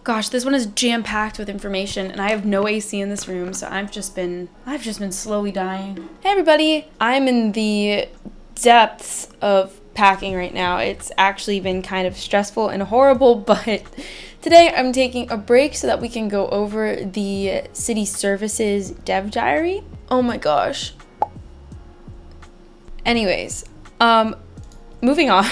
Gosh, this one is jam-packed with information, and I have no AC in this room, so I've just been slowly dying. Hey everybody, I'm in the depths of packing right now. It's actually been kind of stressful and horrible, but today I'm taking a break so that we can go over the City Services dev diary. Oh my gosh. Anyways, moving on.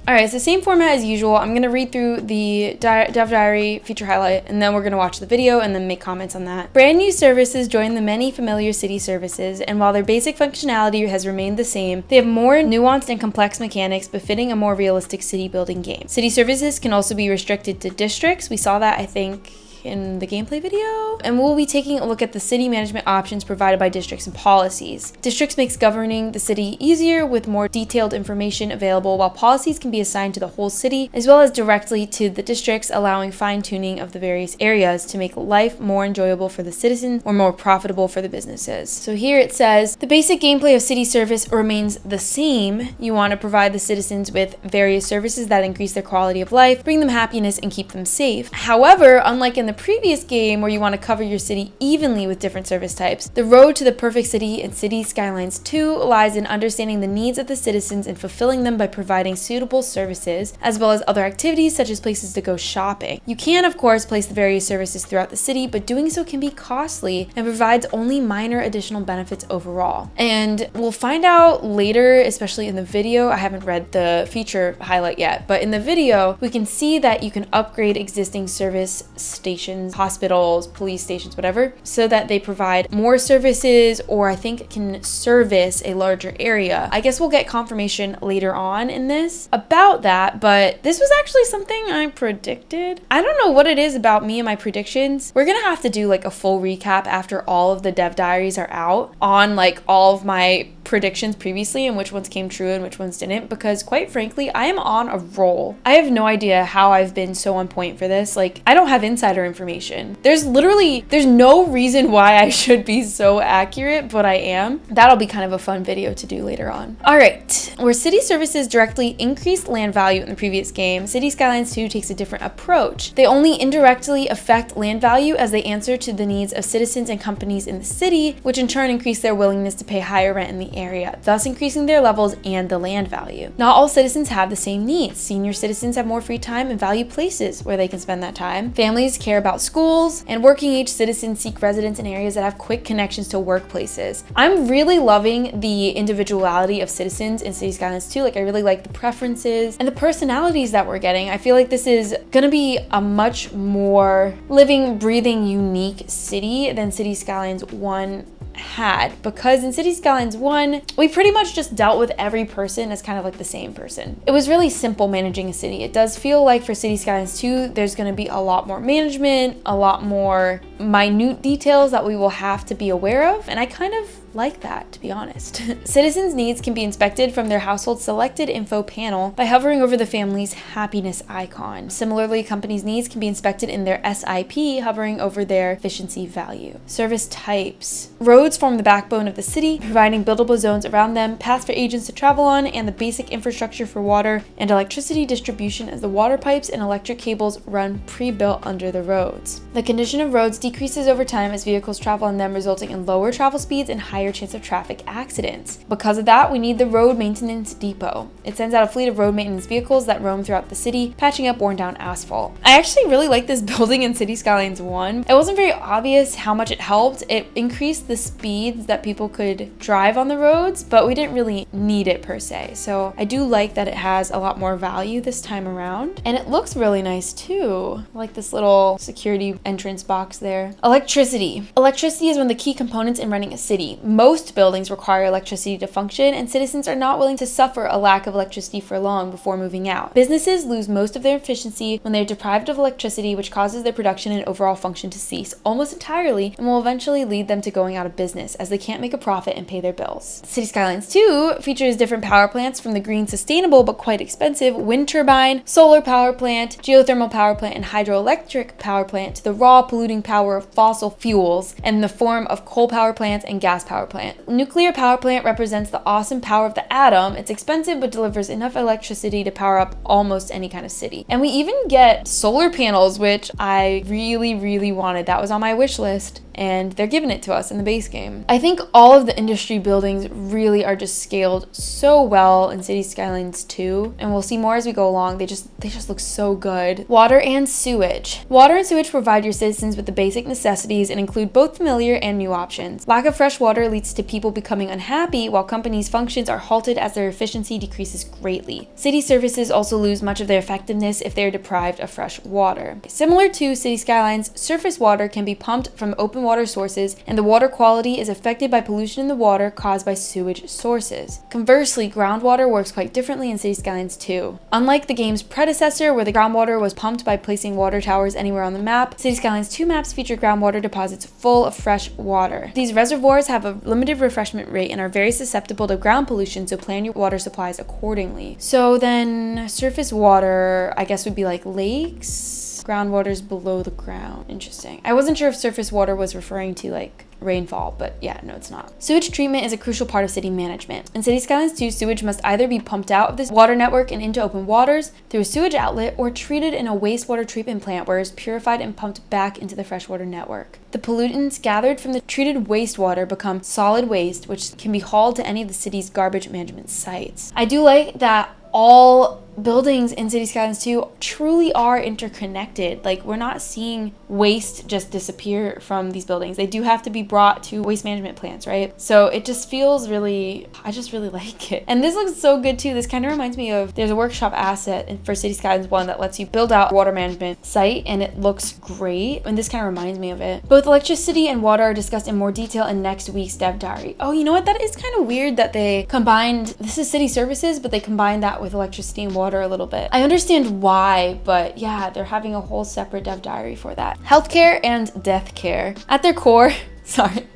All right, it's the same format as usual. I'm going to read through the dev diary feature highlight, and then we're going to watch the video and then make comments on that. Brand new services join the many familiar city services, and while their basic functionality has remained the same, they have more nuanced and complex mechanics befitting a more realistic city building game. City services can also be restricted to districts. We saw that, I think, in the gameplay video, and we'll be taking a look at the city management options provided by districts and policies. Districts makes governing the city easier with more detailed information available, while policies can be assigned to the whole city as well as directly to the districts, allowing fine-tuning of the various areas to make life more enjoyable for the citizen or more profitable for the businesses. So here it says the basic gameplay of city service remains the same. You want to provide the citizens with various services that increase their quality of life, bring them happiness, and keep them safe. However, unlike in the previous game where you want to cover your city evenly with different service types, the road to the perfect city in Cities Skylines 2 lies in understanding the needs of the citizens and fulfilling them by providing suitable services, as well as other activities such as places to go shopping. You can, of course, place the various services throughout the city, but doing so can be costly and provides only minor additional benefits overall. And we'll find out later, especially in the video. I haven't read the feature highlight yet, but in the video, we can see that you can upgrade existing service stations, hospitals, police stations, whatever, so that they provide more services, or I think can service a larger area. I guess we'll get confirmation later on in this about that, but this was actually something I predicted. I don't know what it is about me and my predictions. We're gonna have to do like a full recap after all of the dev diaries are out on like all of my predictions previously and which ones came true and which ones didn't, because quite frankly, I am on a roll. I have no idea how I've been so on point for this. Like, I don't have insider information. There's no reason why I should be so accurate, but I am. That'll be kind of a fun video to do later on. All right, where city services directly increased land value in the previous game, Cities Skylines 2 takes a different approach. They only indirectly affect land value as they answer to the needs of citizens and companies in the city, which in turn increase their willingness to pay higher rent in the area, thus increasing their levels and the land value. Not all citizens have the same needs. Senior citizens have more free time and value places where they can spend that time. Families care about schools, and working age citizens seek residence in areas that have quick connections to workplaces. I'm really loving the individuality of citizens in Cities Skylines 2. Like, I really like the preferences and the personalities that we're getting. I feel like this is gonna be a much more living, breathing, unique city than Cities Skylines 1 had, because in Cities Skylines 1, we pretty much just dealt with every person as kind of like the same person. It was really simple managing a city. It does feel like for Cities Skylines 2, there's going to be a lot more management, a lot more minute details that we will have to be aware of, and I kind of like that, to be honest. Citizens' needs can be inspected from their household selected info panel by hovering over the family's happiness icon. Similarly, companies' needs can be inspected in their SIP, hovering over their efficiency value. Service types. Roads form the backbone of the city, providing buildable zones around them, paths for agents to travel on, and the basic infrastructure for water and electricity distribution, as the water pipes and electric cables run pre-built under the roads. The condition of roads decreases over time as vehicles travel on them, resulting in lower travel speeds and higher chance of traffic accidents. Because of that, we need the Road Maintenance Depot. It sends out a fleet of road maintenance vehicles that roam throughout the city, patching up worn down asphalt. I actually really like this building in Cities Skylines 1. It wasn't very obvious how much it helped. It increased the speeds that people could drive on the roads, but we didn't really need it per se. So I do like that it has a lot more value this time around. And it looks really nice too. I like this little security entrance box there. Electricity. Electricity is one of the key components in running a city. Most buildings require electricity to function, and citizens are not willing to suffer a lack of electricity for long before moving out. Businesses lose most of their efficiency when they're deprived of electricity, which causes their production and overall function to cease almost entirely and will eventually lead them to going out of business as they can't make a profit and pay their bills. City Skylines 2 features different power plants, from the green sustainable but quite expensive wind turbine, solar power plant, geothermal power plant, and hydroelectric power plant, to the raw polluting power of fossil fuels in the form of coal power plants and gas power power plant. Nuclear power plant represents the awesome power of the atom. It's expensive but delivers enough electricity to power up almost any kind of city. And we even get solar panels, which I really wanted. That was on my wish list, and they're giving it to us in the base game. I think all of the industry buildings really are just scaled so well in Cities Skylines 2, and we'll see more as we go along. They just look so good. Water and sewage. Water and sewage provide your citizens with the basic necessities and include both familiar and new options. Lack of fresh water leads to people becoming unhappy, while companies' functions are halted as their efficiency decreases greatly. City services also lose much of their effectiveness if they are deprived of fresh water. Similar to Cities Skylines, surface water can be pumped from open water sources, and the water quality is affected by pollution in the water caused by sewage sources. Conversely, groundwater works quite differently in Cities Skylines 2. Unlike the game's predecessor, where the groundwater was pumped by placing water towers anywhere on the map, Cities Skylines 2 maps feature groundwater deposits full of fresh water. These reservoirs have a limited refreshment rate and are very susceptible to ground pollution, so plan your water supplies accordingly. So then, surface water, I guess, would be like lakes? Groundwater's below the ground. Interesting. I wasn't sure if surface water was referring to like rainfall, but yeah, no, it's not. Sewage treatment is a crucial part of city management. In Cities Skylines 2, sewage must either be pumped out of this water network and into open waters through a sewage outlet, or treated in a wastewater treatment plant where it's purified and pumped back into the freshwater network. The pollutants gathered from the treated wastewater become solid waste, which can be hauled to any of the city's garbage management sites. I do like that all buildings in Cities Skylines 2 truly are interconnected. Like, we're not seeing waste just disappear from these buildings. They do have to be brought to waste management plants, right? So it just feels really, I just really like it. And this looks so good too. This kind of reminds me of, there's a workshop asset for Cities Skylines 1 that lets you build out a water management site, and it looks great. And this kind of reminds me of it. Both electricity and water are discussed in more detail in next week's dev diary. Oh, you know what? That is kind of weird that they combined, this is city services, but they combined that with electricity and water a little bit. I understand why, but yeah, they're having a whole separate dev diary for that. Healthcare and death care. At their core, sorry,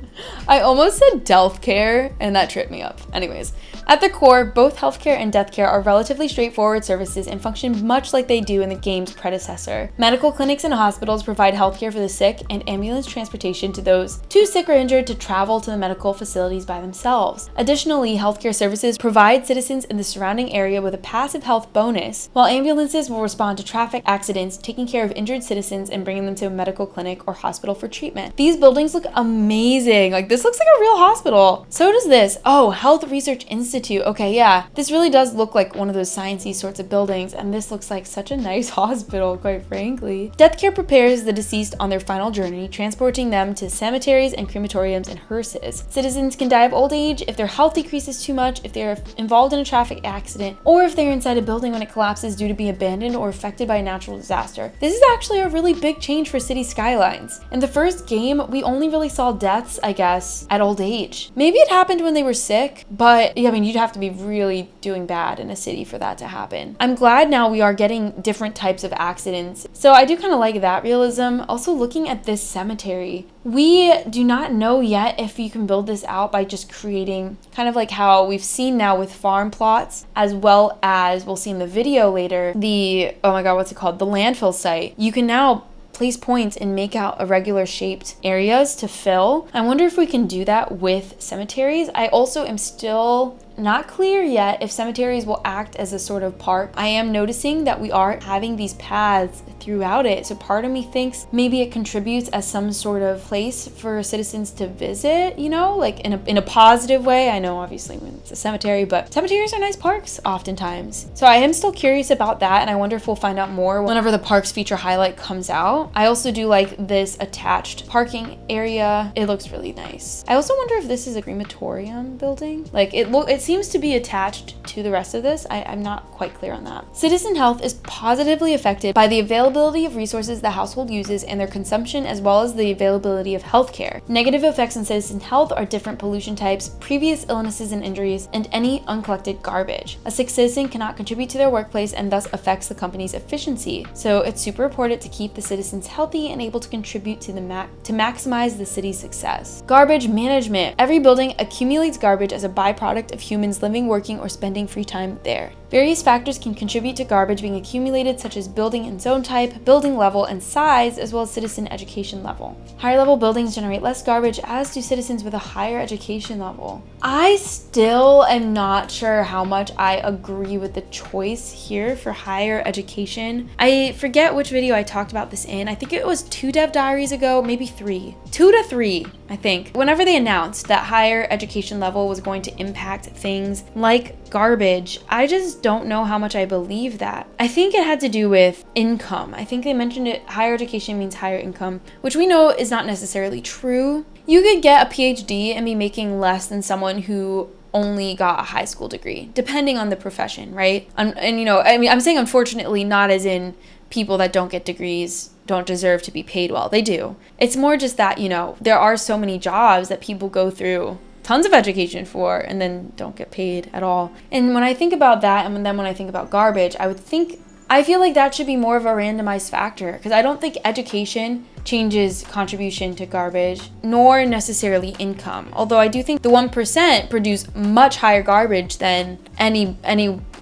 I almost said death care and that tripped me up. Anyways, at their core, both healthcare and death care are relatively straightforward services and function much like they do in the game's predecessor. Medical clinics and hospitals provide healthcare for the sick and ambulance transportation to those too sick or injured to travel to the medical facilities by themselves. Additionally, healthcare services provide citizens in the surrounding area with a passive health bonus, while ambulances will respond to traffic accidents, taking care of injured citizens and bringing them to a medical clinic or hospital for treatment. These buildings look amazing. Like, this looks like a real hospital. So does this. Oh, Health Research Institute. Okay, yeah, this really does look like one of those science-y sorts of buildings, and this looks like such a nice hospital, quite frankly. Death care prepares the deceased on their final journey, transporting them to cemeteries and crematoriums and hearses. Citizens can die of old age if their health decreases too much, if they're involved in a traffic accident, or if they're inside a building when it collapses due to being abandoned or affected by a natural disaster. This is actually a really big change for Cities Skylines. In the first game, we only really saw deaths, I guess, at old age. Maybe it happened when they were sick, but yeah, I mean, you'd have to be really doing bad in a city for that to happen. I'm glad now we are getting different types of accidents. So I do kind of like that realism. Also, looking at this cemetery, we do not know yet if you can build this out by just creating kind of like how we've seen now with farm plots, as well as we'll see in the video later, the, oh my God, what's it called? The landfill site. You can now place points and make out irregular shaped areas to fill. I wonder if we can do that with cemeteries. I also am still not clear yet if cemeteries will act as a sort of park. I am noticing that we are having these paths throughout it, so part of me thinks maybe it contributes as some sort of place for citizens to visit, you know, like in a positive way. I know obviously when it's a cemetery, but cemeteries are nice parks oftentimes. So I am still curious about that, and I wonder if we'll find out more whenever the parks feature highlight comes out. I also do like this attached parking area. It looks really nice. I also wonder if this is a crematorium building. Like, it seems to be attached to the rest of this. I'm not quite clear on that. Citizen health is positively affected by the availability of resources the household uses and their consumption, as well as the availability of healthcare. Negative effects on citizen health are different pollution types, previous illnesses and injuries, and any uncollected garbage. A sick citizen cannot contribute to their workplace and thus affects the company's efficiency. So it's super important to keep the citizens healthy and able to contribute to maximize the city's success. Garbage management. Every building accumulates garbage as a byproduct of humans living, working, or spending free time there. Various factors can contribute to garbage being accumulated, such as building and zone type, building level and size, as well as citizen education level. Higher level buildings generate less garbage, as do citizens with a higher education level. I still am not sure how much I agree with the choice here for higher education. I forget which video I talked about this in. I think it was 2 dev diaries ago, maybe 3. 2 to 3, I think. Whenever they announced that higher education level was going to impact things like garbage, I just don't know how much I believe that. I think it had to do with income. I think they mentioned it, higher education means higher income, which we know is not necessarily true. You could get a PhD and be making less than someone who only got a high school degree, depending on the profession, right? And you know, I mean, I'm saying unfortunately, not as in people that don't get degrees don't deserve to be paid well. They do. It's more just that, you know, there are so many jobs that people go through tons of education for and then don't get paid at all. And when I think about that, and then when I think about garbage, I feel like that should be more of a randomized factor, because I don't think education changes contribution to garbage, nor necessarily income. Although I do think the 1% produce much higher garbage than any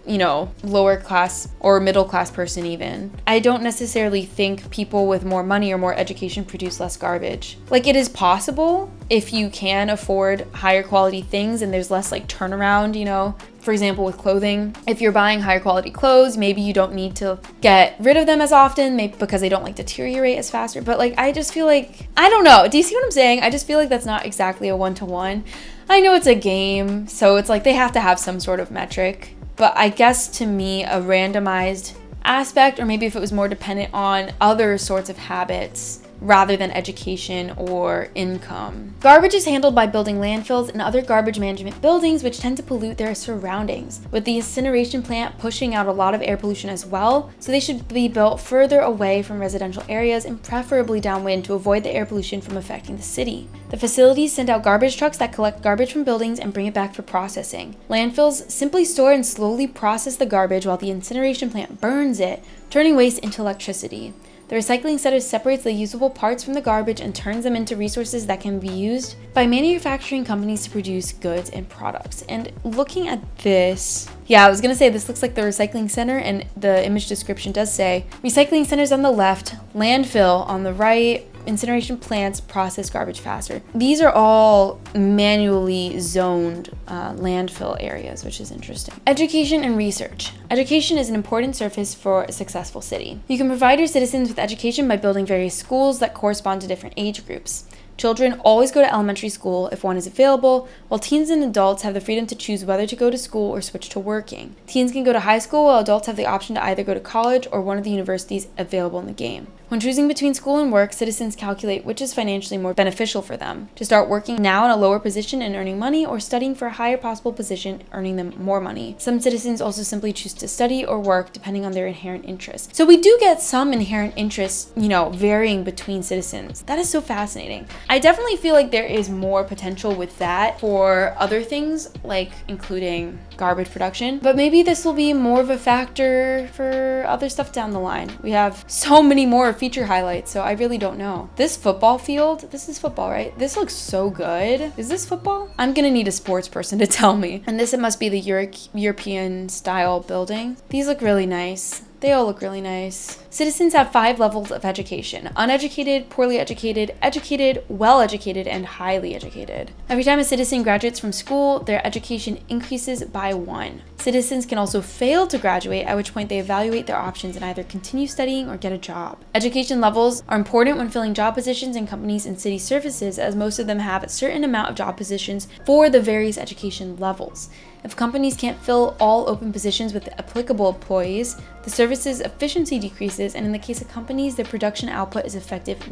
you know, lower class or middle class person even. I don't necessarily think people with more money or more education produce less garbage. Like, it is possible if you can afford higher quality things and there's less like turnaround, you know. For example, with clothing, if you're buying higher quality clothes, maybe you don't need to get rid of them as often, maybe because they don't like deteriorate as faster. But like, I just feel like, I don't know. Do you see what I'm saying? I just feel like that's not exactly a one-to-one. I know it's a game, so it's like they have to have some sort of metric. But I guess to me, a randomized aspect, or maybe if it was more dependent on other sorts of habits rather than education or income. Garbage is handled by building landfills and other garbage management buildings, which tend to pollute their surroundings, with the incineration plant pushing out a lot of air pollution as well, so they should be built further away from residential areas and preferably downwind to avoid the air pollution from affecting the city. The facilities send out garbage trucks that collect garbage from buildings and bring it back for processing. Landfills simply store and slowly process the garbage while the incineration plant burns it, turning waste into electricity. The recycling center separates the usable parts from the garbage and turns them into resources that can be used by manufacturing companies to produce goods and products. And looking at this, yeah, I was gonna say this looks like the recycling center, and the image description does say recycling centers on the left, landfill on the right, incineration plants process garbage faster. These are all manually zoned landfill areas, which is interesting. Education and research. Education is an important surface for a successful city. You can provide your citizens with education by building various schools that correspond to different age groups. Children always go to elementary school if one is available, while teens and adults have the freedom to choose whether to go to school or switch to working. Teens can go to high school, while adults have the option to either go to college or one of the universities available in the game. When choosing between school and work, citizens calculate which is financially more beneficial for them, to start working now in a lower position and earning money, or studying for a higher possible position, earning them more money. Some citizens also simply choose to study or work depending on their inherent interests. So we do get some inherent interests, you know, varying between citizens. That is so fascinating. I definitely feel like there is more potential with that for other things, like including garbage production, but maybe this will be more of a factor for other stuff down the line. We have so many more feature highlights, so I really don't know. This football field, this is football, right? This looks so good. Is this football? I'm gonna need a sports person to tell me. And this, it must be the European style building. These look really nice. They all look really nice. Citizens have 5 levels of education: uneducated, poorly educated, educated, well-educated, and highly educated. Every time a citizen graduates from school, their education increases by 1. Citizens can also fail to graduate, at which point they evaluate their options and either continue studying or get a job. Education levels are important when filling job positions in companies and city services, as most of them have a certain amount of job positions for the various education levels. If companies can't fill all open positions with applicable employees, the service's efficiency decreases, and in the case of companies, their production output is affected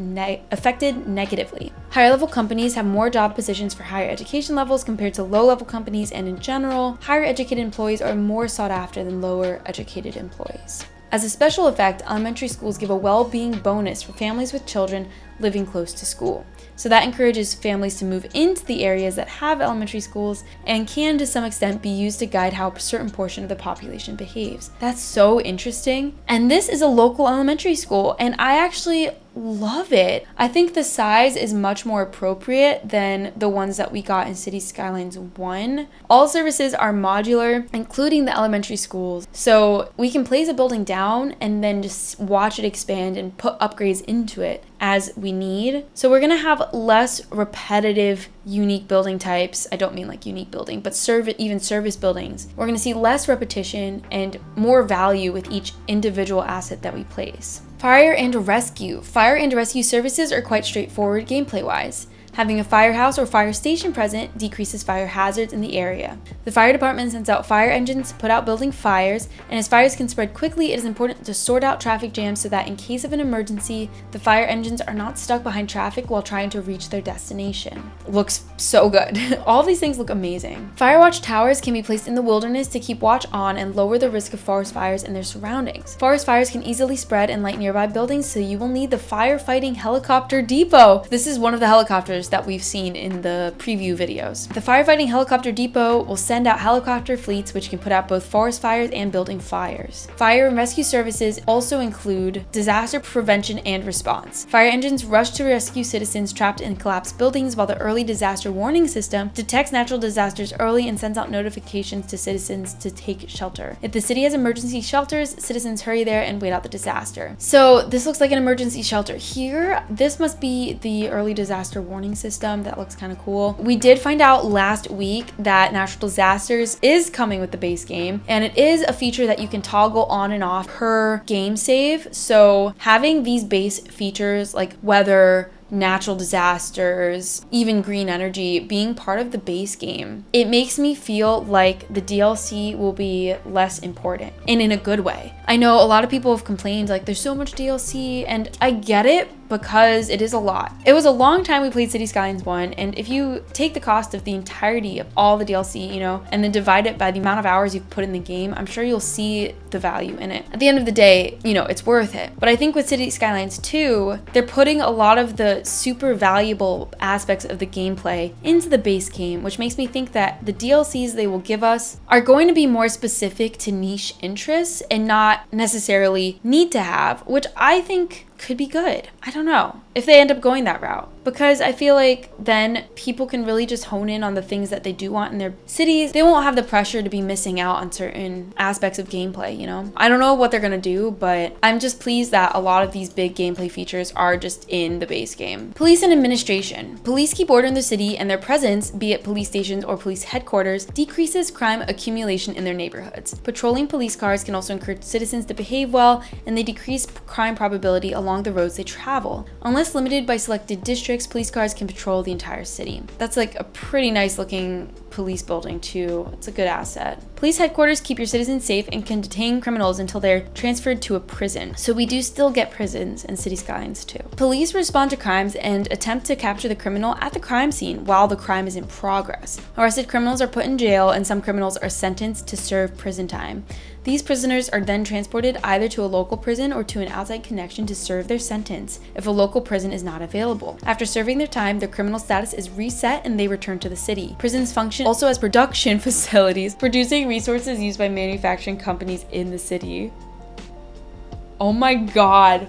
negatively. Higher level companies have more job positions for higher education levels compared to low level companies, and in general, higher educated employees are more sought after than lower educated employees. As a special effect, elementary schools give a well-being bonus for families with children living close to school. So that encourages families to move into the areas that have elementary schools and can, to some extent, be used to guide how a certain portion of the population behaves. That's so interesting. And this is a local elementary school, and I actually love it. I think the size is much more appropriate than the ones that we got in Cities Skylines 1. All services are modular, including the elementary schools. So we can place a building down and then just watch it expand and put upgrades into it as we need. So we're gonna have less repetitive unique building types. I don't mean like unique building, but even service buildings. We're gonna see less repetition and more value with each individual asset that we place. Fire and rescue. Fire and rescue services are quite straightforward gameplay-wise. Having a firehouse or fire station present decreases fire hazards in the area. The fire department sends out fire engines to put out building fires, and as fires can spread quickly, it is important to sort out traffic jams so that in case of an emergency, the fire engines are not stuck behind traffic while trying to reach their destination. Looks so good. All of these things look amazing. Fire watch towers can be placed in the wilderness to keep watch on and lower the risk of forest fires and their surroundings. Forest fires can easily spread and light nearby buildings, so you will need the firefighting helicopter depot. This is one of the helicopters that we've seen in the preview videos. The firefighting helicopter depot will send out helicopter fleets which can put out both forest fires and building fires. Fire and rescue services also include disaster prevention and response. Fire engines rush to rescue citizens trapped in collapsed buildings, while the early disaster warning system detects natural disasters early and sends out notifications to citizens to take shelter. If the city has emergency shelters, citizens hurry there and wait out the disaster. So this looks like an emergency shelter here. This must be the early disaster warning system. That looks kind of cool. We did find out last week that natural disasters is coming with the base game, and it is a feature that you can toggle on and off per game save. So having these base features like weather, natural disasters, even green energy being part of the base game, it makes me feel like the DLC will be less important, and in a good way. I know a lot of people have complained like there's so much DLC, and I get it because it is a lot. It was a long time we played Cities Skylines 1, and if you take the cost of the entirety of all the DLC, and then divide it by the amount of hours you've put in the game, I'm sure you'll see the value in it. At the end of the day, it's worth it. But I think with Cities Skylines 2, they're putting a lot of the super valuable aspects of the gameplay into the base game, which makes me think that the DLCs they will give us are going to be more specific to niche interests and not necessarily need to have, which I think could be good. I don't know if they end up going that route, because I feel like then people can really just hone in on the things that they do want in their cities. They won't have the pressure to be missing out on certain aspects of gameplay, I don't know what they're gonna do, but I'm just pleased that a lot of these big gameplay features are just in the base game. Police and administration. Police keep order in the city, and their presence, be it police stations or police headquarters, decreases crime accumulation in their neighborhoods. Patrolling police cars can also encourage citizens to behave well, and they decrease crime probability along the roads they travel. Unless limited by selected districts, police cars can patrol the entire city. That's like a pretty nice looking police building too. It's a good asset. Police headquarters keep your citizens safe and can detain criminals until they're transferred to a prison. So we do still get prisons in Cities Skylines too. Police respond to crimes and attempt to capture the criminal at the crime scene while the crime is in progress. Arrested criminals are put in jail, and some criminals are sentenced to serve prison time. These prisoners are then transported either to a local prison or to an outside connection to serve their sentence if a local prison is not available. After serving their time, their criminal status is reset and they return to the city. Prisons function also as production facilities, producing resources used by manufacturing companies in the city. Oh my god.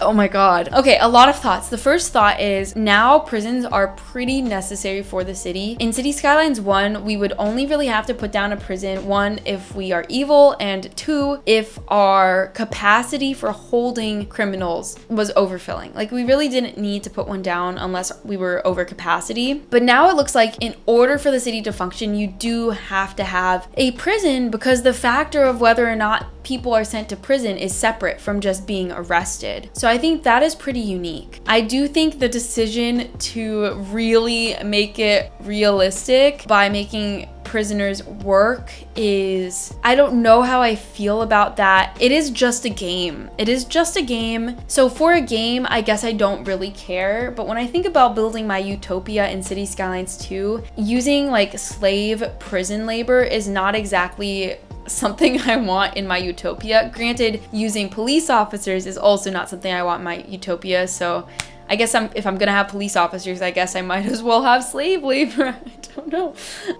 Oh my god. Okay, a lot of thoughts. The first thought is now prisons are pretty necessary for the city. In Cities Skylines 1, we would only really have to put down a prison, one, if we are evil, and two, if our capacity for holding criminals was overfilling. Like, we really didn't need to put one down unless we were over capacity. But now it looks like in order for the city to function, you do have to have a prison, because the factor of whether or not people are sent to prison is separate from just being arrested. So I think that is pretty unique. I do think the decision to really make it realistic by making prisoners work is, I don't know how I feel about that. It is just a game. It is just a game. So for a game, I guess I don't really care. But when I think about building my utopia in Cities Skylines 2, using like slave prison labor is not exactly something I want in my utopia. Granted, using police officers is also not something I want in my utopia, so I guess if I'm gonna have police officers, I guess I might as well have slave labor. I don't know.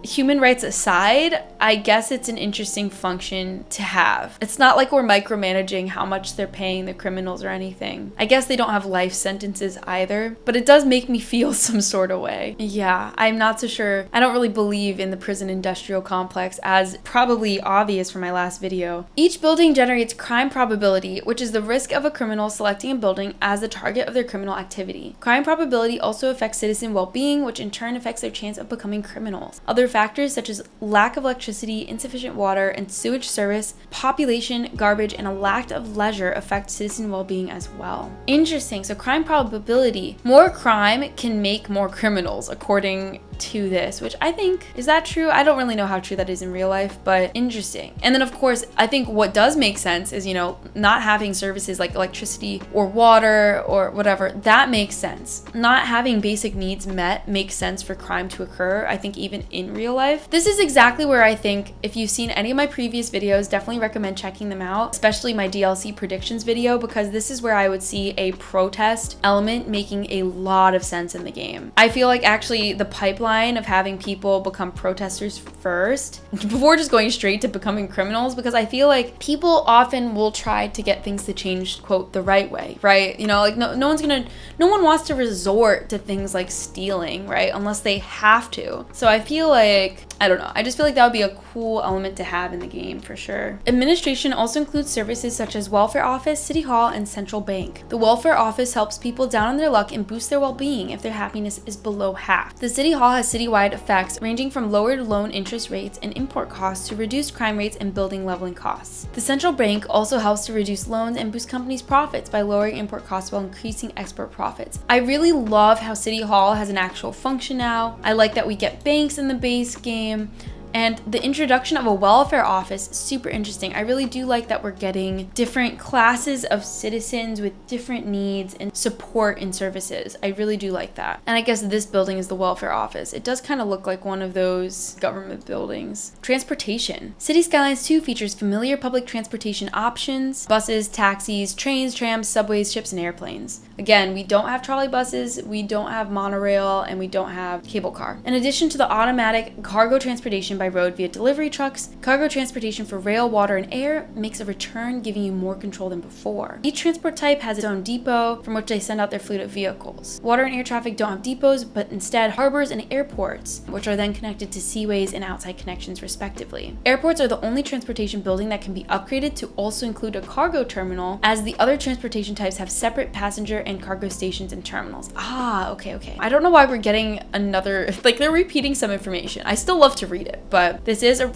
Human rights aside, I guess it's an interesting function to have. It's not like we're micromanaging how much they're paying the criminals or anything. I guess they don't have life sentences either, but it does make me feel some sort of way. Yeah, I'm not so sure. I don't really believe in the prison industrial complex, as probably obvious from my last video. Each building generates crime probability, which is the risk of a criminal selecting a building as the target of their criminal activity. Crime probability also affects citizen well-being, which in turn affects their chance of becoming criminals. Other factors such as lack of electricity, insufficient water and sewage service, population, garbage, and a lack of leisure affect citizen well-being as well. Interesting. So crime probability. More crime can make more criminals, according to this, which I think, is that true? I don't really know how true that is in real life, but interesting. And then of course, I think what does make sense is, not having services like electricity or water or whatever, that makes sense. Not having basic needs met makes sense for crime to occur, I think, even in real life. This is exactly where I think, if you've seen any of my previous videos, definitely recommend checking them out, especially my DLC predictions video, because this is where I would see a protest element making a lot of sense in the game. I feel like actually the pipeline of having people become protesters first before just going straight to becoming criminals, because I feel like people often will try to get things to change, quote, the right way, right? Like no one wants to resort to things like stealing, right? Unless they have to. So I feel like, I don't know, I just feel like that would be a cool element to have in the game for sure. Administration also includes services such as welfare office, city hall, and central bank. The welfare office helps people down on their luck and boost their well-being if their happiness is below half. The city hall has citywide effects ranging from lowered loan interest rates and import costs to reduced crime rates and building leveling costs. The central bank also helps to reduce loans and boost companies' profits by lowering import costs while increasing export profits. I really love how City Hall has an actual function now. I like that we get banks in the base game. And the introduction of a welfare office, super interesting. I really do like that we're getting different classes of citizens with different needs and support and services. I really do like that. And I guess this building is the welfare office. It does kind of look like one of those government buildings. Transportation. Cities Skylines 2 features familiar public transportation options: buses, taxis, trains, trams, subways, ships, and airplanes. Again, we don't have trolley buses, we don't have monorail, and we don't have cable car. In addition to the automatic cargo transportation by road via delivery trucks, cargo transportation for rail, water, and air makes a return, giving you more control than before. Each transport type has its own depot from which they send out their fleet of vehicles. Water and air traffic don't have depots, but instead harbors and airports, which are then connected to seaways and outside connections respectively. Airports are the only transportation building that can be upgraded to also include a cargo terminal, as the other transportation types have separate passenger and cargo stations and terminals. Okay. I don't know why we're getting another, they're repeating some information. I still love to read it, but this is a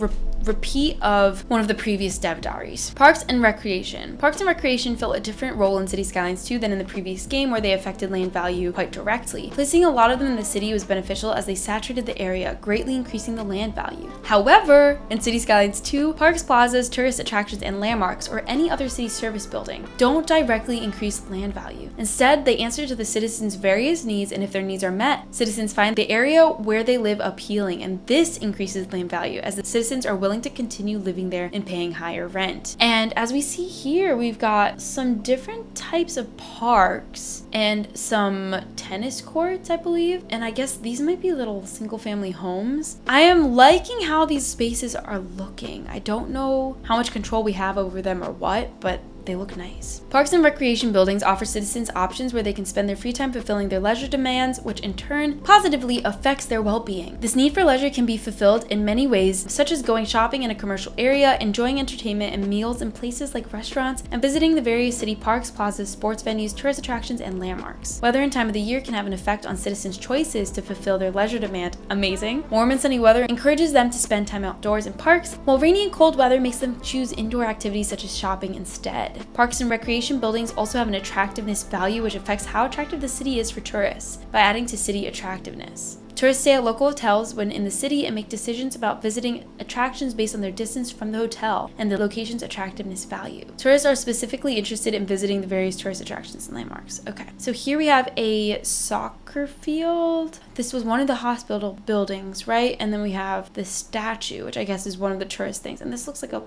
repeat of one of the previous dev diaries. Parks and recreation. Parks and recreation fill a different role in Cities Skylines 2 than in the previous game, where they affected land value quite directly. Placing a lot of them in the city was beneficial as they saturated the area, greatly increasing the land value. However, in Cities Skylines 2, parks, plazas, tourist attractions, and landmarks, or any other city service building, don't directly increase land value. Instead, they answer to the citizens' various needs, and if their needs are met, citizens find the area where they live appealing, and this increases land value as the citizens are willing to continue living there and paying higher rent. And as we see here, we've got some different types of parks and some tennis courts, I believe. And I guess these might be little single family homes. I am liking how these spaces are looking. I don't know how much control we have over them or what, but they look nice. Parks and recreation buildings offer citizens options where they can spend their free time fulfilling their leisure demands, which in turn positively affects their well-being. This need for leisure can be fulfilled in many ways, such as going shopping in a commercial area, enjoying entertainment and meals in places like restaurants, and visiting the various city parks, plazas, sports venues, tourist attractions, and landmarks. Weather and time of the year can have an effect on citizens' choices to fulfill their leisure demand. Amazing. Warm and sunny weather encourages them to spend time outdoors in parks, while rainy and cold weather makes them choose indoor activities such as shopping instead. Parks and recreation buildings also have an attractiveness value, which affects how attractive the city is for tourists by adding to city attractiveness. Tourists stay at local hotels when in the city and make decisions about visiting attractions based on their distance from the hotel and the location's attractiveness value. Tourists are specifically interested in visiting the various tourist attractions and landmarks. Okay, so here we have a soccer field. This was one of the hospital buildings, right? And then we have the statue, which I guess is one of the tourist things. And this looks like a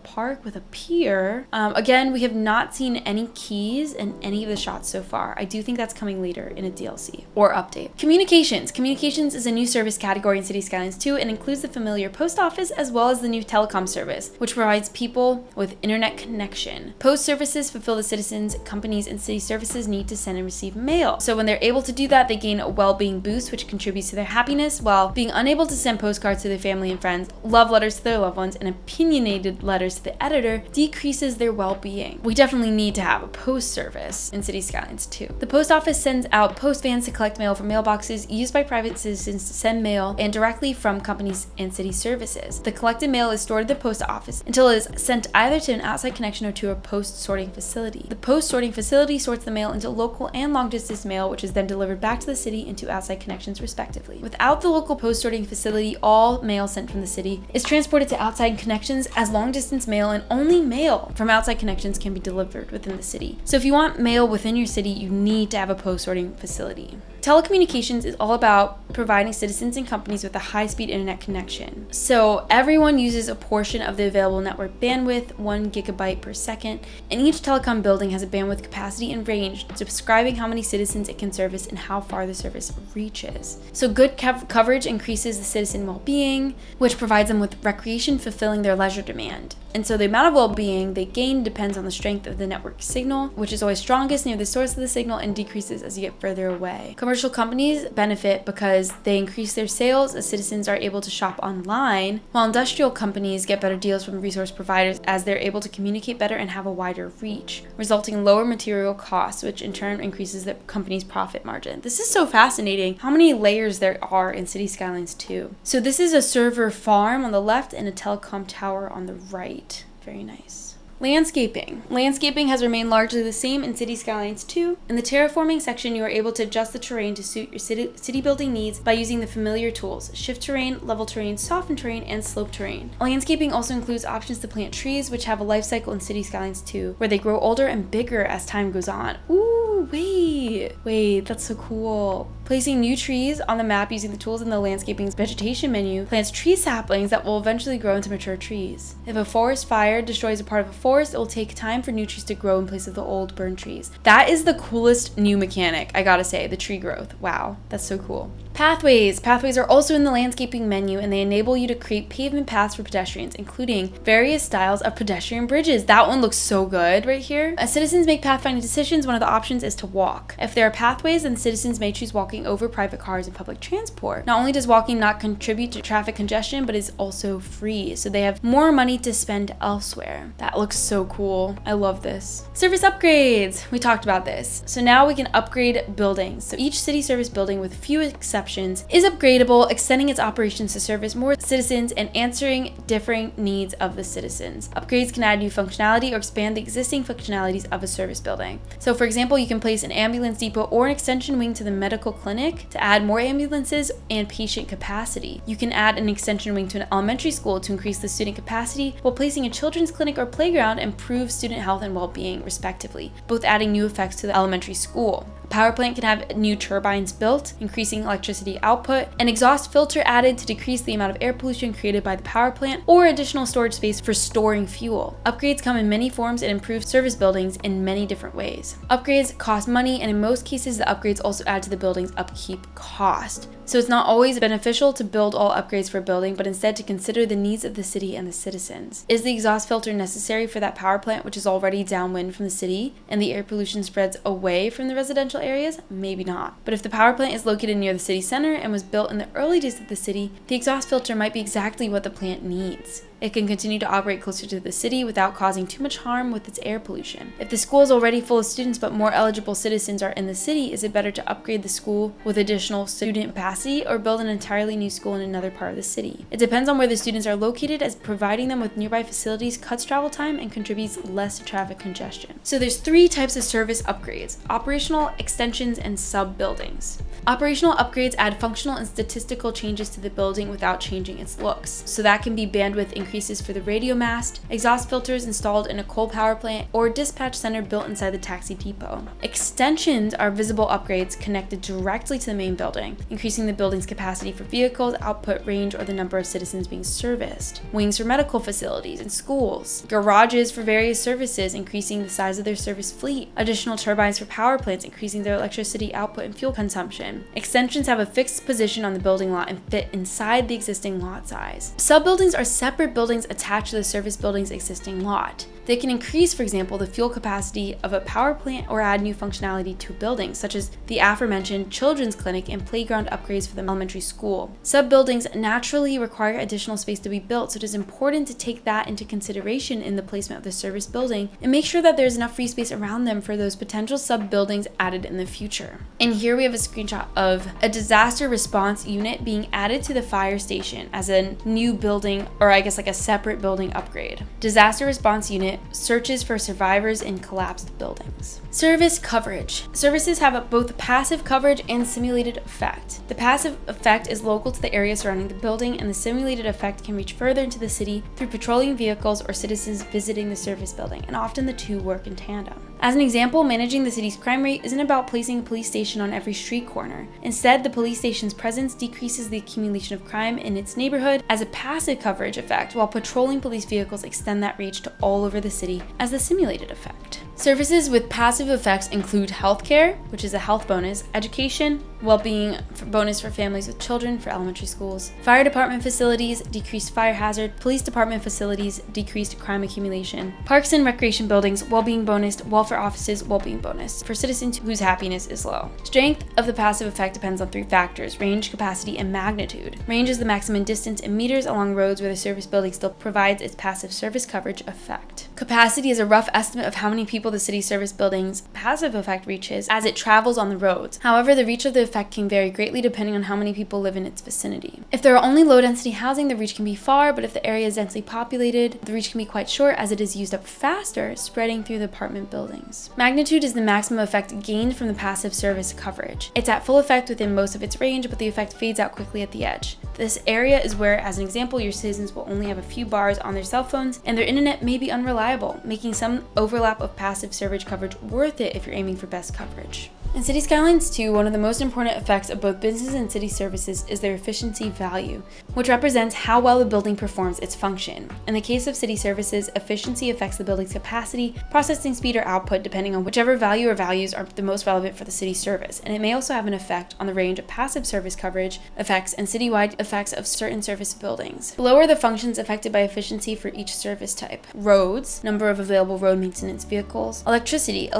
park with a pier. Again, we have not seen any keys in any of the shots so far. I do think that's coming later in a DLC or update. Communications. Communications is a new service category in Cities Skylines 2 and includes the familiar post office as well as the new telecom service, which provides people with internet connection. Post services fulfill the citizens, companies, and city services need to send and receive mail. So when they're able to do that, they gain a well-being boost, which contributes to their happiness, while being unable to send postcards to their family and friends, love letters to their loved ones, and opinionated letters to the editor decreases their well-being. We definitely need to have a post service in Cities Skylines 2. The post office sends out post vans to collect mail from mailboxes used by private citizens to send mail and directly from companies and city services. The collected mail is stored at the post office until it is sent either to an outside connection or to a post sorting facility. The post sorting facility sorts the mail into local and long distance mail, which is then delivered back to the city and to outside connections respectively. Without the local post sorting facility, all mail sent from the city is transported to outside connections as long distance mail, and only mail from outside connections can be delivered within the city. So if you want mail within your city, you need to have a post sorting facility. Telecommunications is all about providing citizens and companies with a high-speed internet connection. So everyone uses a portion of the available network bandwidth, 1 gigabyte per second, and each telecom building has a bandwidth capacity and range describing how many citizens it can service and how far the service reaches. So good coverage increases the citizen well-being, which provides them with recreation fulfilling their leisure demand. And so the amount of well-being they gain depends on the strength of the network signal, which is always strongest near the source of the signal and decreases as you get further away. Commercial companies benefit because they increase their sales as citizens are able to shop online, while industrial companies get better deals from resource providers as they're able to communicate better and have a wider reach, resulting in lower material costs, which in turn increases the company's profit margin. This is so fascinating how many layers there are in Cities Skylines 2. So this is a server farm on the left and a telecom tower on the right. Very nice. Landscaping. Landscaping has remained largely the same in Cities Skylines 2. In the terraforming section, you are able to adjust the terrain to suit your city building needs by using the familiar tools: shift terrain, level terrain, soften terrain, and slope terrain. Landscaping also includes options to plant trees, which have a life cycle in Cities Skylines 2, where they grow older and bigger as time goes on. Ooh, wait, that's so cool. Placing new trees on the map using the tools in the landscaping's vegetation menu plants tree saplings that will eventually grow into mature trees. If a forest fire destroys a part of a forest, it will take time for new trees to grow in place of the old burned trees. That is the coolest new mechanic, I gotta say, the tree growth. Wow, that's so cool. Pathways. Pathways are also in the landscaping menu, and they enable you to create pavement paths for pedestrians, including various styles of pedestrian bridges. That one looks so good right here. As citizens make pathfinding decisions, one of the options is to walk. If there are pathways, then citizens may choose walking over private cars and public transport. Not only does walking not contribute to traffic congestion, but is also free, so they have more money to spend elsewhere. That looks so cool. I love this. Service upgrades. We talked about this. So now we can upgrade buildings. So each city service building, with few exceptions, is upgradable, extending its operations to service more citizens and answering differing needs of the citizens. Upgrades can add new functionality or expand the existing functionalities of a service building. So for example, you can place an ambulance depot or an extension wing to the medical clinic to add more ambulances and patient capacity. You can add an extension wing to an elementary school to increase the student capacity, while placing a children's clinic or playground improves student health and well-being respectively, both adding new effects to the elementary school. A power plant can have new turbines built, increasing electricity output, an exhaust filter added to decrease the amount of air pollution created by the power plant, or additional storage space for storing fuel. Upgrades come in many forms and improve service buildings in many different ways. Upgrades cost money, and in most cases, the upgrades also add to the building's upkeep cost. So it's not always beneficial to build all upgrades for a building, but instead to consider the needs of the city and the citizens. Is the exhaust filter necessary for that power plant, which is already downwind from the city, and the air pollution spreads away from the residential areas? Maybe not. But if the power plant is located near the city center and was built in the early days of the city, the exhaust filter might be exactly what the plant needs. it can continue to operate closer to the city without causing too much harm with its air pollution. If the school is already full of students but more eligible citizens are in the city, is it better to upgrade the school with additional student capacity or build an entirely new school in another part of the city? It depends on where the students are located, as providing them with nearby facilities cuts travel time and contributes less to traffic congestion. So there's 3 types of service upgrades: operational, extensions, and sub-buildings. Operational upgrades add functional and statistical changes to the building without changing its looks. So that can be bandwidth increases for the radio mast, exhaust filters installed in a coal power plant, or dispatch center built inside the taxi depot. Extensions are visible upgrades connected directly to the main building, increasing the building's capacity for vehicles, output, range, or the number of citizens being serviced. Wings for medical facilities and schools. Garages for various services, increasing the size of their service fleet. Additional turbines for power plants, increasing their electricity output and fuel consumption. Extensions have a fixed position on the building lot and fit inside the existing lot size. Sub-buildings are separate buildings attached to the service building's existing lot. They can increase, for example, the fuel capacity of a power plant or add new functionality to a building, such as the aforementioned children's clinic and playground upgrades for the elementary school. Sub-buildings naturally require additional space to be built, so it is important to take that into consideration in the placement of the service building and make sure that there's enough free space around them for those potential sub-buildings added in the future. And here we have a screenshot of a disaster response unit being added to the fire station as a new building, or I guess like a separate building upgrade. Disaster response unit searches for survivors in collapsed buildings. Service coverage. Services have both passive coverage and simulated effect. The passive effect is local to the area surrounding the building, and the simulated effect can reach further into the city through patrolling vehicles or citizens visiting the service building, and often the two work in tandem. As an example, managing the city's crime rate isn't about placing a police station on every street corner. Instead, the police station's presence decreases the accumulation of crime in its neighborhood as a passive coverage effect, while patrolling police vehicles extend that reach to all over the city as the simulated effect. Services with passive effects include healthcare, which is a health bonus, education, well-being bonus for families with children for elementary schools, fire department facilities, decreased fire hazard, police department facilities, decreased crime accumulation, parks and recreation buildings, well-being bonus, welfare offices, well-being bonus for citizens whose happiness is low. Strength of the passive effect depends on 3 factors: range, capacity, and magnitude. Range is the maximum distance in meters along roads where the service building still provides its passive service coverage effect. Capacity is a rough estimate of how many people the city service building's passive effect reaches as it travels on the roads. However, the reach of the effect can vary greatly depending on how many people live in its vicinity. If there are only low-density housing, the reach can be far, but if the area is densely populated, the reach can be quite short as it is used up faster, spreading through the apartment buildings. Magnitude is the maximum effect gained from the passive service coverage. It's at full effect within most of its range, but the effect fades out quickly at the edge. This area is where, as an example, your citizens will only have a few bars on their cell phones, and their internet may be unreliable, making some overlap of passive service coverage worth it if you're aiming for best coverage. In Cities Skylines 2, one of the most important effects of both business and city services is their efficiency value, which represents how well the building performs its function. In the case of city services, efficiency affects the building's capacity, processing speed, or output depending on whichever value or values are the most relevant for the city service, and it may also have an effect on the range of passive service coverage effects and citywide effects of certain service buildings. Below are the functions affected by efficiency for each service type: roads, number of available road maintenance vehicles; electricity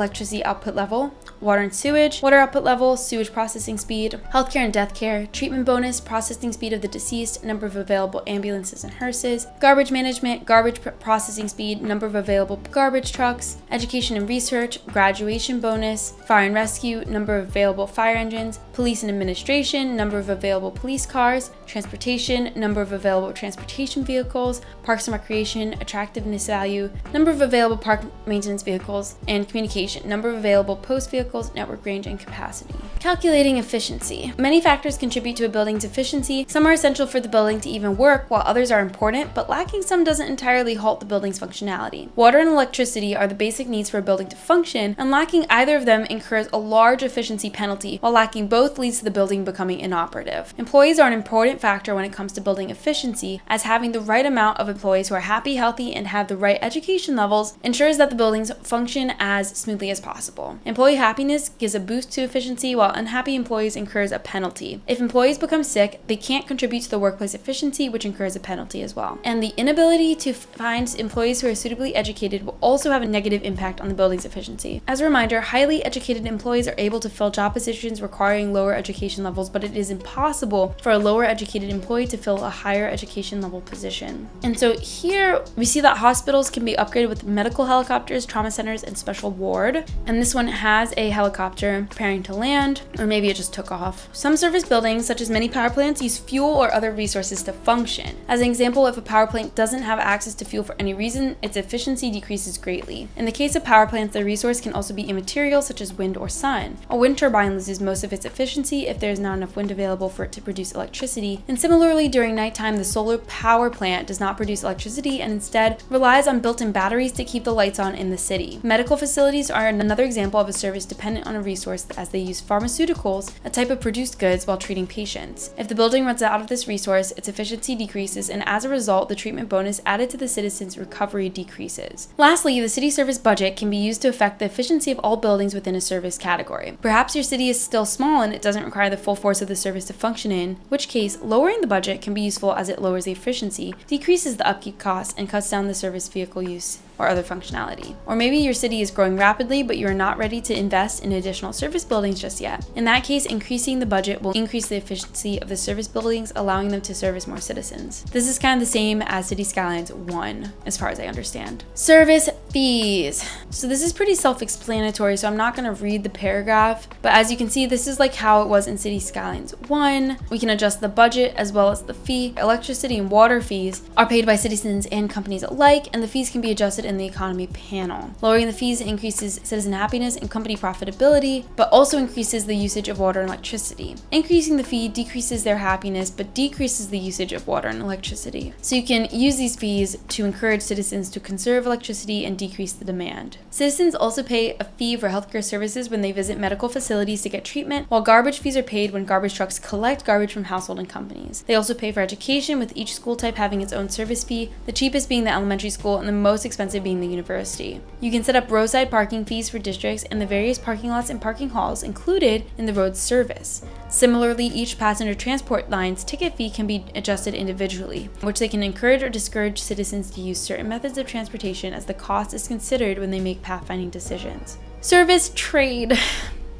output level; water and sewage, water output level, sewage processing speed; healthcare and death care, treatment bonus, processing speed of the deceased, number of available ambulances and hearses; garbage management, garbage processing speed, number of available garbage trucks; education and research, graduation bonus; fire and rescue, number of available fire engines; police and administration, number of available police cars; transportation, number of available transportation vehicles; parks and recreation, attractiveness value, number of available park maintenance vehicles; and communication, number of available post vehicles, network range, and capacity. Calculating efficiency. Many factors contribute to a building's efficiency. Some are essential for the building to even work, while others are important, but lacking some doesn't entirely halt the building's functionality. Water and electricity are the basic needs for a building to function, and lacking either of them incurs a large efficiency penalty, while lacking both leads to the building becoming inoperative. Employees are an important factor when it comes to building efficiency, as having the right amount of employees who are happy, healthy, and have the right education levels ensures that the buildings function as smoothly as possible. Employee happiness gives a boost to efficiency, while unhappy employees incurs a penalty. If employees become sick, they can't contribute to the workplace workplace efficiency, which incurs a penalty as well. And the inability to find employees who are suitably educated will also have a negative impact on the building's efficiency. As a reminder, highly educated employees are able to fill job positions requiring lower education levels, but it is impossible for a lower educated employee to fill a higher education level position. And so here we see that hospitals can be upgraded with medical helicopters, trauma centers, and special ward. And this one has a helicopter preparing to land, or maybe it just took off. Some service buildings, such as many power plants, use fuel or other resources to function. As an example, if a power plant doesn't have access to fuel for any reason, its efficiency decreases greatly. In the case of power plants, the resource can also be immaterial, such as wind or sun. A wind turbine loses most of its efficiency if there is not enough wind available for it to produce electricity. And similarly, during nighttime, the solar power plant does not produce electricity and instead relies on built-in batteries to keep the lights on in the city. Medical facilities are another example of a service dependent on a resource as they use pharmaceuticals, a type of produced goods, while treating patients. If the building runs out of this resource, its efficiency decreases, and as a result, the treatment bonus added to the citizens' recovery decreases. Lastly, the city service budget can be used to affect the efficiency of all buildings within a service category. Perhaps your city is still small and it doesn't require the full force of the service to function, in which case lowering the budget can be useful as it lowers the efficiency, decreases the upkeep costs, and cuts down the service vehicle use or other functionality. Or maybe your city is growing rapidly, but you are not ready to invest in additional service buildings just yet. In that case, increasing the budget will increase the efficiency of the service buildings, allowing them to service more citizens. This is kind of the same as Cities Skylines 1, as far as I understand. Service fees. So this is pretty self-explanatory, so I'm not going to read the paragraph, but as you can see, this is like how it was in Cities Skylines 1. We can adjust the budget as well as the fee. Electricity and water fees are paid by citizens and companies alike, and the fees can be adjusted in the economy panel. Lowering the fees increases citizen happiness and company profitability, but also increases the usage of water and electricity. Increasing the fee decreases their happiness, but decreases the usage of water and electricity. So you can use these fees to encourage citizens to conserve electricity and decrease the demand. Citizens also pay a fee for healthcare services when they visit medical facilities to get treatment, while garbage fees are paid when garbage trucks collect garbage from household and companies. They also pay for education, with each school type having its own service fee, the cheapest being the elementary school and the most expensive being the university. You can set up roadside parking fees for districts and the various parking lots and parking halls included in the road service. Similarly, each passenger transport line's ticket fee can be adjusted individually, which they can encourage or discourage citizens to use certain methods of transportation as the cost is considered when they make pathfinding decisions. Service trade.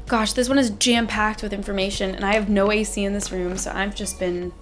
Gosh, this one is jam-packed with information, and I have no AC in this room, so I've just been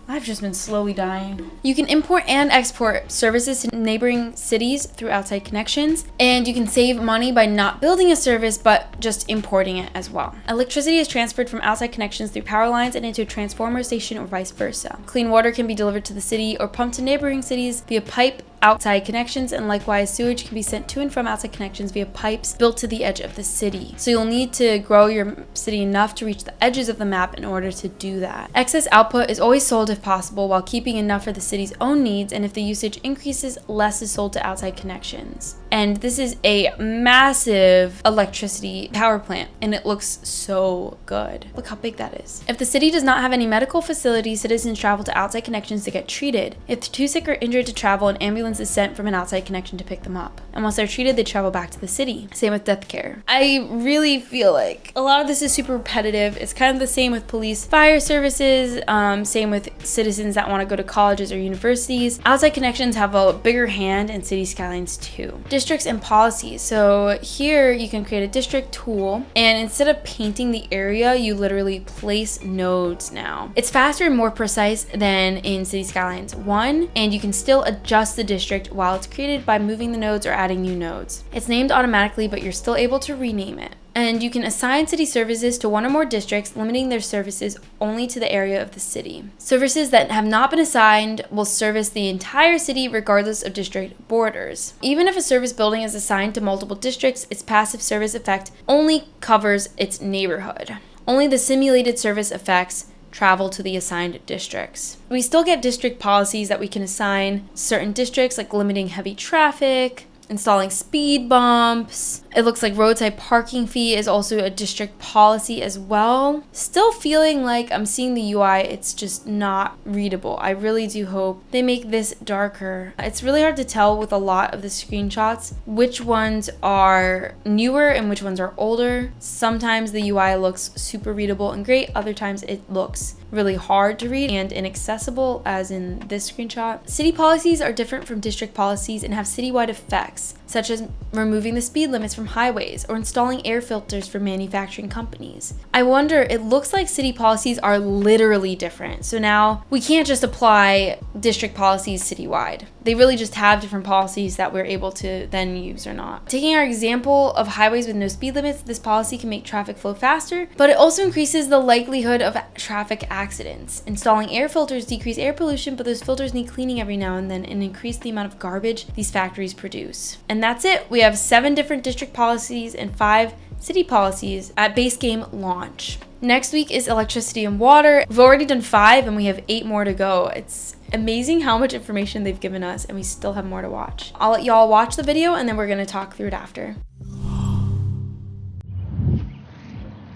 slowly dying. You can import and export services to neighboring cities through outside connections, and you can save money by not building a service, but just importing it as well. Electricity is transferred from outside connections through power lines and into a transformer station or vice versa. Clean water can be delivered to the city or pumped to neighboring cities via pipe outside connections, and likewise sewage can be sent to and from outside connections via pipes built to the edge of the city. So you'll need to grow your city enough to reach the edges of the map in order to do that. Excess output is always sold if possible, while keeping enough for the city's own needs, and if the usage increases, less is sold to outside connections. And this is a massive electricity power plant, and it looks so good. Look how big that is. If the city does not have any medical facilities, citizens travel to outside connections to get treated. If they're too sick or injured to travel, an ambulance is sent from an outside connection to pick them up. And once they're treated, they travel back to the city. Same with death care. I really feel like a lot of this is super repetitive. It's kind of the same with police, fire services, same with citizens that want to go to colleges or universities. Outside connections have a bigger hand in Cities Skylines too. Districts and policies. So here you can create a district tool, and instead of painting the area, you literally place nodes now. It's faster and more precise than in Cities Skylines 1, and you can still adjust the district while it's created by moving the nodes or adding new nodes. It's named automatically, but you're still able to rename it. And you can assign city services to one or more districts, limiting their services only to the area of the city. Services that have not been assigned will service the entire city regardless of district borders. Even if a service building is assigned to multiple districts, its passive service effect only covers its neighborhood. Only the simulated service effects travel to the assigned districts. We still get district policies that we can assign certain districts, like limiting heavy traffic, installing speed bumps. It looks like roadside parking fee is also a district policy as well. Still feeling like I'm seeing the UI, it's just not readable. I really do hope they make this darker. It's really hard to tell with a lot of the screenshots which ones are newer and which ones are older. Sometimes the UI looks super readable and great, other times it looks really hard to read and inaccessible, as in this screenshot. City policies are different from district policies and have citywide effects, such as removing the speed limits from highways or installing air filters for manufacturing companies. I wonder, it looks like city policies are literally different. So now we can't just apply district policies citywide. They really just have different policies that we're able to then use or not. Taking our example of highways with no speed limits, this policy can make traffic flow faster, but it also increases the likelihood of traffic accidents. Installing air filters decrease air pollution, but those filters need cleaning every now and then and increase the amount of garbage these factories produce. And that's it. We have 7 different district policies and 5 city policies at base game launch. Next week is electricity and water. We've already done 5 and we have 8 more to go. It's amazing how much information they've given us, and we still have more to watch. I'll let y'all watch the video and then we're gonna talk through it after.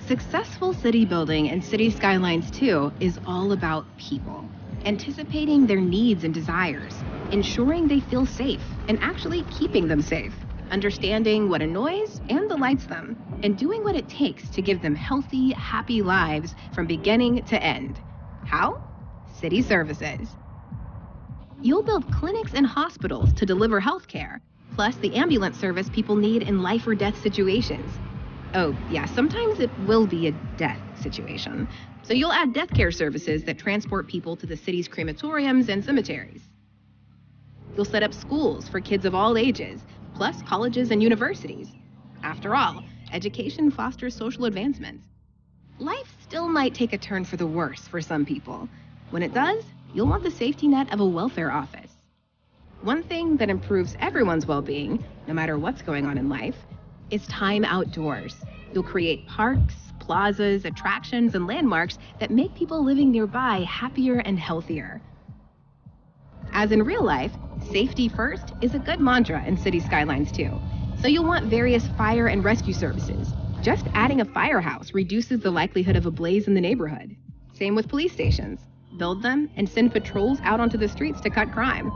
Successful city building and Cities Skylines 2 is all about people. Anticipating their needs and desires, ensuring they feel safe, and actually keeping them safe. Understanding what annoys and delights them, and doing what it takes to give them healthy, happy lives from beginning to end. How? City services. You'll build clinics and hospitals to deliver healthcare, plus the ambulance service people need in life or death situations. Oh, yeah, sometimes it will be a death situation. So you'll add death care services that transport people to the city's crematoriums and cemeteries. You'll set up schools for kids of all ages, plus colleges and universities. After all, education fosters social advancement. Life still might take a turn for the worse for some people. When it does, you'll want the safety net of a welfare office. One thing that improves everyone's well-being, no matter what's going on in life, is time outdoors. You'll create parks, plazas, attractions, and landmarks that make people living nearby happier and healthier. As in real life, safety first is a good mantra in Cities Skylines 2. So you'll want various fire and rescue services. Just adding a firehouse reduces the likelihood of a blaze in the neighborhood. Same with police stations. Build them and send patrols out onto the streets to cut crime.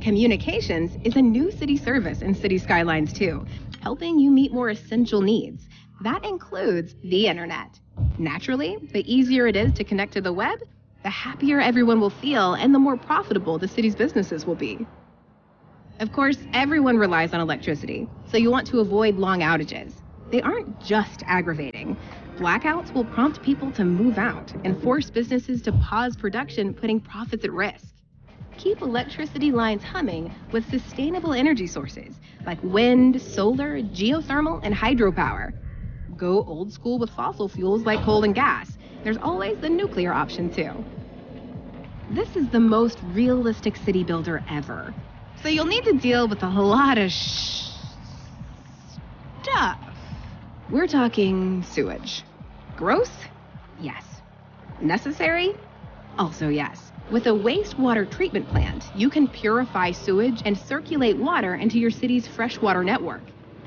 Communications is a new city service in Cities Skylines 2, helping you meet more essential needs. That includes the internet. Naturally, the easier it is to connect to the web, the happier everyone will feel and the more profitable the city's businesses will be. Of course, everyone relies on electricity, so you want to avoid long outages. They aren't just aggravating. Blackouts will prompt people to move out and force businesses to pause production, putting profits at risk. Keep electricity lines humming with sustainable energy sources like wind, solar, geothermal, and hydropower. Go old school with fossil fuels like coal and gas. There's always the nuclear option too. This is the most realistic city builder ever. So you'll need to deal with a lot of stuff. We're talking sewage. Gross? Yes. Necessary? Also yes. With a wastewater treatment plant, you can purify sewage and circulate water into your city's freshwater network.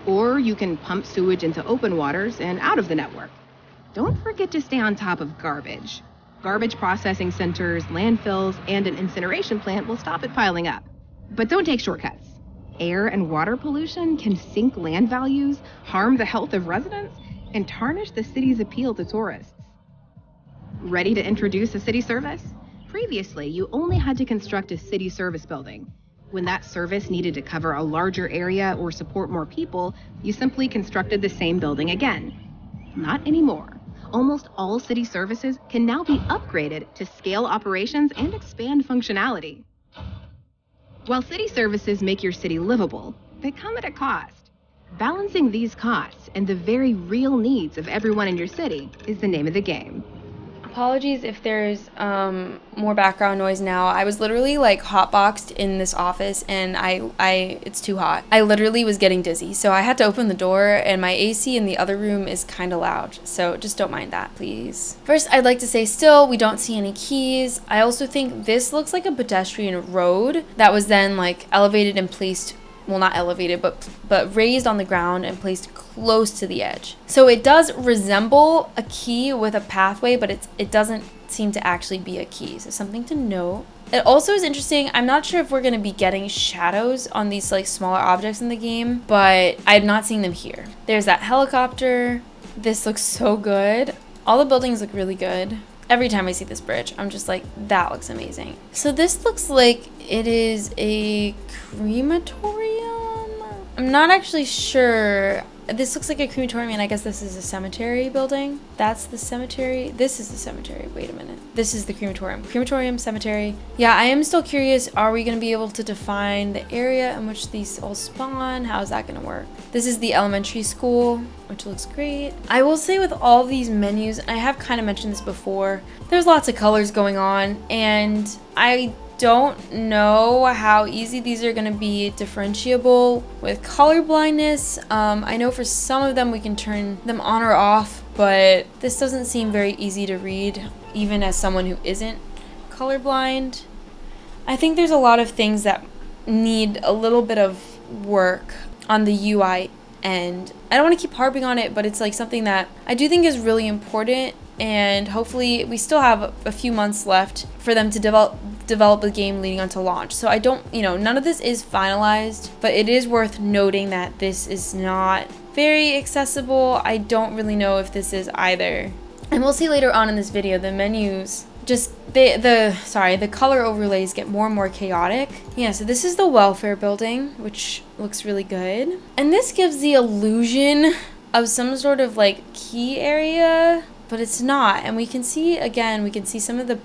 Or you can pump sewage into open waters and out of the network. Don't forget to stay on top of garbage. Garbage processing centers, landfills, and an incineration plant will stop it piling up. But don't take shortcuts. Air and water pollution can sink land values, harm the health of residents, and tarnish the city's appeal to tourists. Ready to introduce a city service? Previously, you only had to construct a city service building. When that service needed to cover a larger area or support more people, you simply constructed the same building again. Not anymore. Almost all city services can now be upgraded to scale operations and expand functionality. While city services make your city livable, they come at a cost. Balancing these costs and the very real needs of everyone in your city is the name of the game. Apologies if there's more background noise now. I was literally like hotboxed in this office and it's too hot. I literally was getting dizzy. So I had to open the door and my AC in the other room is kind of loud. So just don't mind that, please. First, I'd like to say still, we don't see any keys. I also think this looks like a pedestrian road that was then like elevated and placed, well, not elevated, but raised on the ground and placed close to the edge. So it does resemble a key with a pathway, but it doesn't seem to actually be a key. So something to note. It also is interesting. I'm not sure if we're going to be getting shadows on these like smaller objects in the game, but I'm not seeing them here. There's that helicopter. This looks so good. All the buildings look really good. Every time I see this bridge, I'm just like, that looks amazing. So this looks like it is a crematorium. I'm not actually sure. This looks like a crematorium, and I guess this is a cemetery building. That's the cemetery. This is the cemetery. Wait a minute. This is the crematorium. Crematorium, cemetery. Yeah, I am still curious. Are we going to be able to define the area in which these all spawn? How is that going to work? This is the elementary school, which looks great. I will say with all these menus, and I have kind of mentioned this before, there's lots of colors going on, and I don't know how easy these are going to be differentiable with color blindness. I know for some of them we can turn them on or off, but this doesn't seem very easy to read, even as someone who isn't colorblind. I think there's a lot of things that need a little bit of work on the UI end. I don't want to keep harping on it, but it's like something that I do think is really important, and hopefully we still have a few months left for them to develop the game leading onto launch. So I don't, none of this is finalized, but it is worth noting that this is not very accessible. I don't really know if this is either. And we'll see later on in this video, the menus just the color overlays get more and more chaotic. Yeah, so this is the welfare building, which looks really good. And this gives the illusion of some sort of like key area, but it's not. And we can see, again, some of the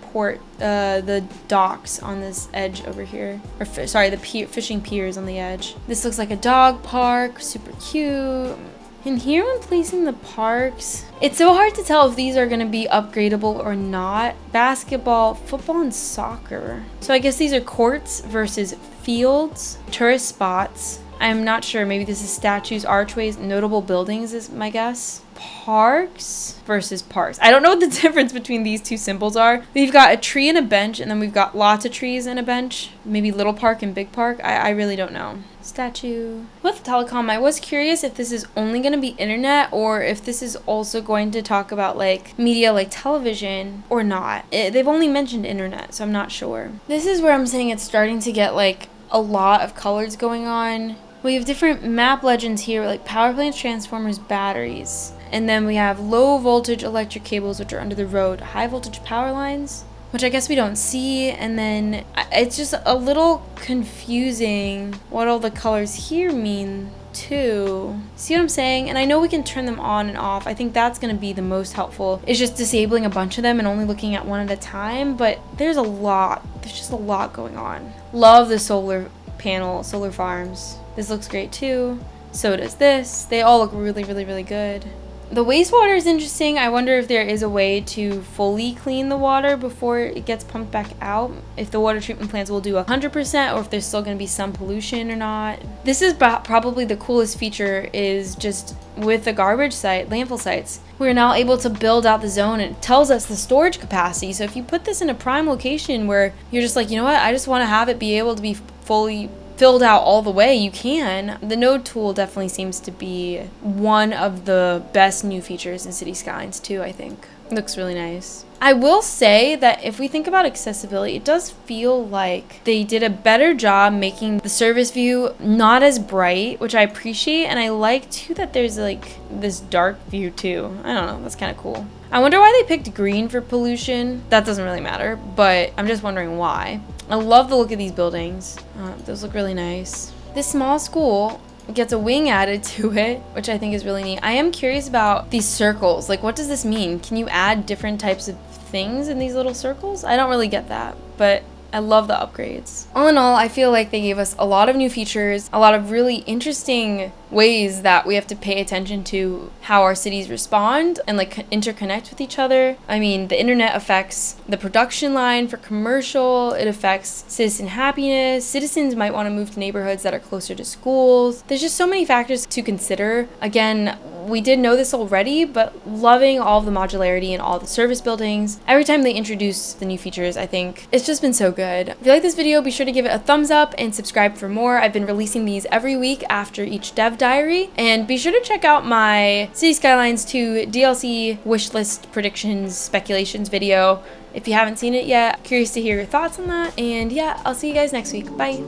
the docks on this edge over here. Or the fishing piers on the edge. This looks like a dog park, super cute. And here when placing the parks, it's so hard to tell if these are going to be upgradable or not. Basketball, football, and soccer. So I guess these are courts versus fields, tourist spots. I'm not sure. Maybe this is statues, archways, notable buildings is my guess. Parks versus parks. I don't know what the difference between these two symbols are. We've got a tree and a bench, and then we've got lots of trees and a bench. Maybe little park and big park. I really don't know. Statue. With telecom, I was curious if this is only going to be internet or if this is also going to talk about like media like television or not. They've only mentioned internet, so I'm not sure. This is where I'm saying it's starting to get like a lot of colors going on. We have different map legends here, like power plants, transformers, batteries. And then we have low voltage electric cables, which are under the road, high voltage power lines, which I guess we don't see. And then it's just a little confusing what all the colors here mean too. See what I'm saying? And I know we can turn them on and off. I think that's going to be the most helpful. It's just disabling a bunch of them and only looking at one at a time. But there's just a lot going on. Love the solar panel, solar farms. This looks great too. So does this. They all look really, really, really good. The wastewater is interesting. I wonder if there is a way to fully clean the water before it gets pumped back out. If the water treatment plants will do 100% or if there's still going to be some pollution or not. This is probably the coolest feature, is just with the garbage site, landfill sites. We're now able to build out the zone, and it tells us the storage capacity. So if you put this in a prime location where you're just like, you know what, I just want to have it be able to be fully filled out all the way, you can. The node tool definitely seems to be one of the best new features in Cities Skylines 2, I think. It looks really nice. I will say that if we think about accessibility, it does feel like they did a better job making the service view not as bright, which I appreciate, and I like too that there's like this dark view too. I don't know, that's kind of cool. I wonder why they picked green for pollution. That doesn't really matter, but I'm just wondering why. I love the look of these buildings. Those look really nice. This small school gets a wing added to it, which I think is really neat. I am curious about these circles. Like, what does this mean? Can you add different types of things in these little circles? I don't really get that, but I love the upgrades. All in all, I feel like they gave us a lot of new features, a lot of really interesting ways that we have to pay attention to how our cities respond and like interconnect with each other. I mean, the internet affects the production line for commercial, it affects citizen happiness. Citizens might want to move to neighborhoods that are closer to schools. There's just so many factors to consider. Again, we did know this already, but loving all of the modularity and all the service buildings. Every time they introduce the new features, I think it's just been so good. If you like this video, be sure to give it a thumbs up and subscribe for more. I've been releasing these every week after each dev diary, and be sure to check out my Cities Skylines 2 DLC wishlist predictions speculations video if you haven't seen it yet. Curious to hear your thoughts on that, and yeah, I'll see you guys next week. Bye.